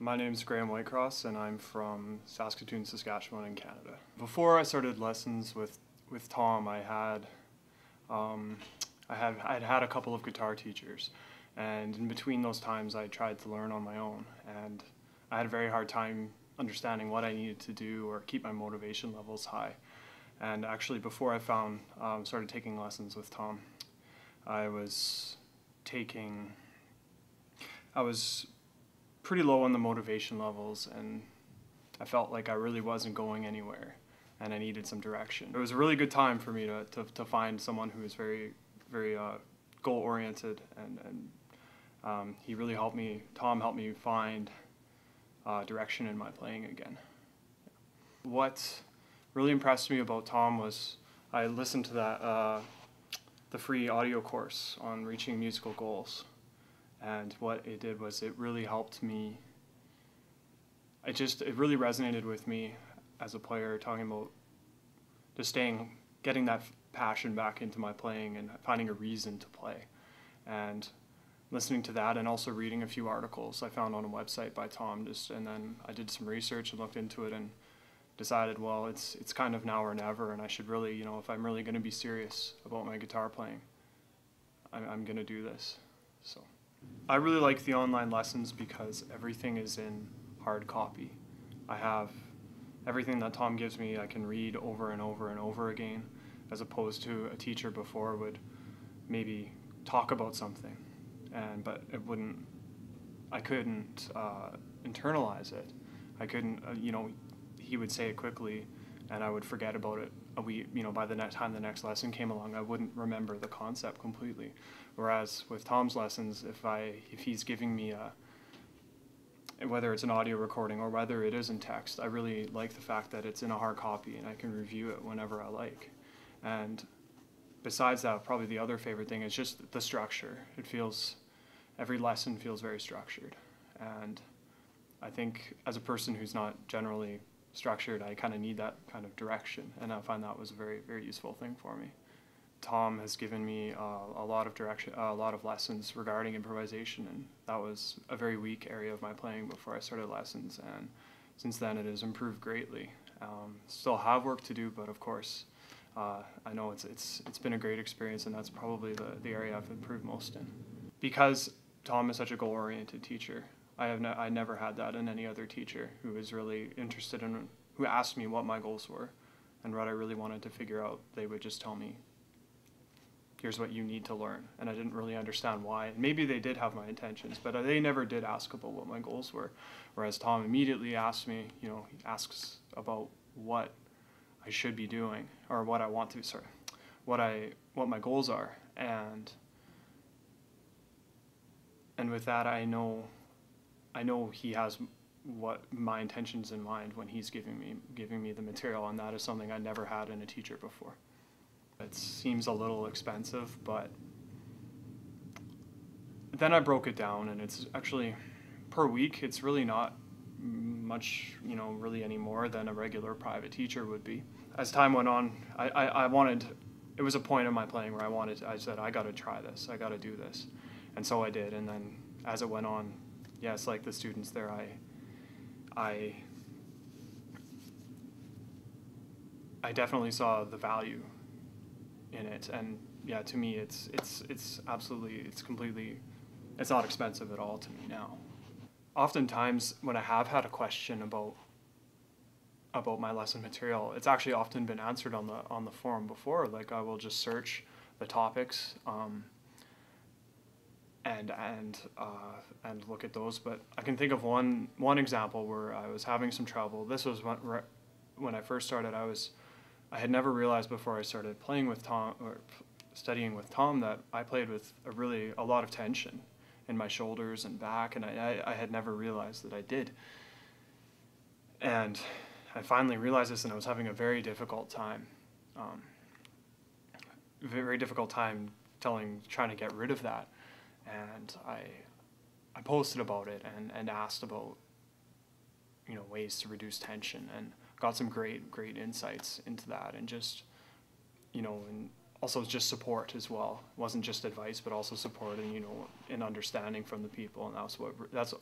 My name's Graeme Whitecross and I'm from Saskatoon, Saskatchewan in Canada. Before I started lessons with Tom, I'd had a couple of guitar teachers, and in between those times I tried to learn on my own, and I had a very hard time understanding what I needed to do or keep my motivation levels high. And actually before I started taking lessons with Tom, I was pretty low on the motivation levels, and I felt like I really wasn't going anywhere and I needed some direction. It was a really good time for me to find someone who was very goal oriented, and he really helped me. Tom helped me find direction in my playing again. What really impressed me about Tom was I listened to the free audio course on reaching musical goals. And what it did was it really helped me. It really resonated with me as a player, talking about just getting that passion back into my playing and finding a reason to play. And listening to that, and also reading a few articles I found on a website by Tom, and then I did some research and looked into it and decided, well, it's kind of now or never, and I should really, if I'm really going to be serious about my guitar playing, I'm going to do this. So I really like the online lessons because everything is in hard copy. I have everything that Tom gives me I can read over and over and over again, as opposed to a teacher before would maybe talk about something, but I couldn't internalize it. I couldn't, he would say it quickly and I would forget about it. By the next time the next lesson came along, I wouldn't remember the concept completely. Whereas with Tom's lessons, if he's giving me whether it's an audio recording or whether it is in text, I really like the fact that it's in a hard copy and I can review it whenever I like. And besides that, probably the other favorite thing is just the structure. Every lesson feels very structured. And I think as a person who's not generally structured, I kind of need that kind of direction, and I find that was a very, very useful thing for me. Tom has given me a lot of direction, a lot of lessons regarding improvisation, and that was a very weak area of my playing before I started lessons, and since then it has improved greatly. Still have work to do, but of course I know it's been a great experience, and that's probably the area I've improved most in. Because Tom is such a goal-oriented teacher, I never had that in any other teacher who was really interested in, who asked me what my goals were and what I really wanted to figure out. They would just tell me, here's what you need to learn, and I didn't really understand why. Maybe they did have my intentions, but they never did ask about what my goals were. Whereas Tom immediately asked me, he asks about what I should be doing, or what my goals are, and with that I know he has what my intentions in mind when he's giving me the material, and that is something I never had in a teacher before. It seems a little expensive, but then I broke it down, and it's actually per week. It's really not much, really any more than a regular private teacher would be. As time went on, it was a point in my playing where I said, I got to try this, I got to do this, and so I did. And then as it went on, yes, like the students there, I definitely saw the value in it, and yeah, to me it's not expensive at all to me now. Oftentimes when I have had a question about my lesson material, it's actually often been answered on the forum before. Like, I will just search the topics and look at those. But I can think of one example where I was having some trouble. This was when I first started. I had never realized before I started playing with Tom, or studying with Tom, that I played with a lot of tension in my shoulders and back, and I had never realized that I did. And I finally realized this, and I was having a very difficult time. Trying to get rid of that. And I posted about it and asked about ways to reduce tension, and got some great insights into that, and just and also just support as well. It wasn't just advice, but also support and and understanding from the people, and that's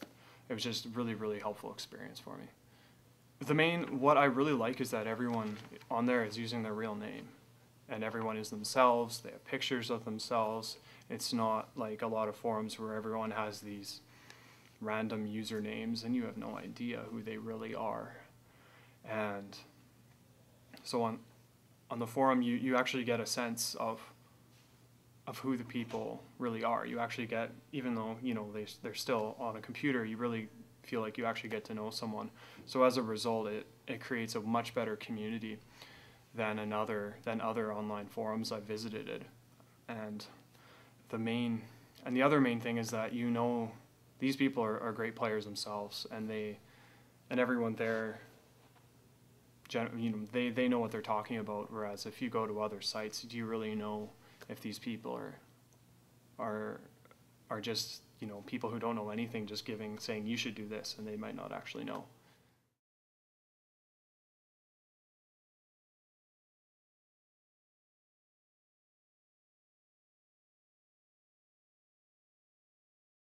it was just really, really helpful experience for me. What I really like is that everyone on there is using their real name, and everyone is themselves. They have pictures of themselves. It's not like a lot of forums where everyone has these random usernames and you have no idea who they really are. And so on the forum, you actually get a sense of who the people really are. You actually get, even though, you know, they're still on a computer, you really feel like you actually get to know someone. So as a result, it creates a much better community than other online forums I've visited. And the other main thing is that, you know, these people are great players themselves, and everyone there, you know, they know what they're talking about. Whereas if you go to other sites, do you really know if these people are just, you know, people who don't know anything, just saying you should do this, and they might not actually know.